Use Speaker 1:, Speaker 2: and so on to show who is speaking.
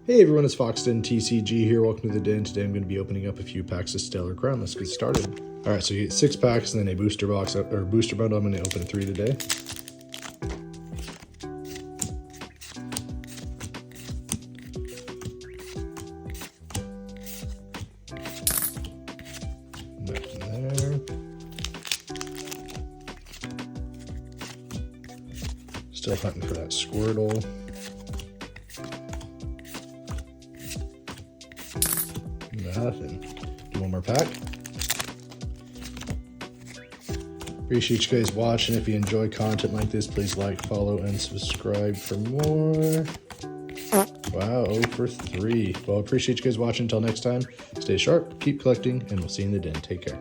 Speaker 1: Hey everyone, it's Foxton TCG here. Welcome to the den. Today I'm going to be opening up a few packs of Stellar Crown. Let's get started. Alright, so you get 6 packs and then a booster box, or booster bundle. I'm going to open 3 today. Nothing there. Still hunting for that Squirtle. Nothing. Do one more pack. Appreciate you guys watching. If you enjoy content like this, please like, follow, and subscribe for more. Wow, 0 for 3. Well, appreciate you guys watching. Until next time, stay sharp, keep collecting, and we'll see you in the den. Take care.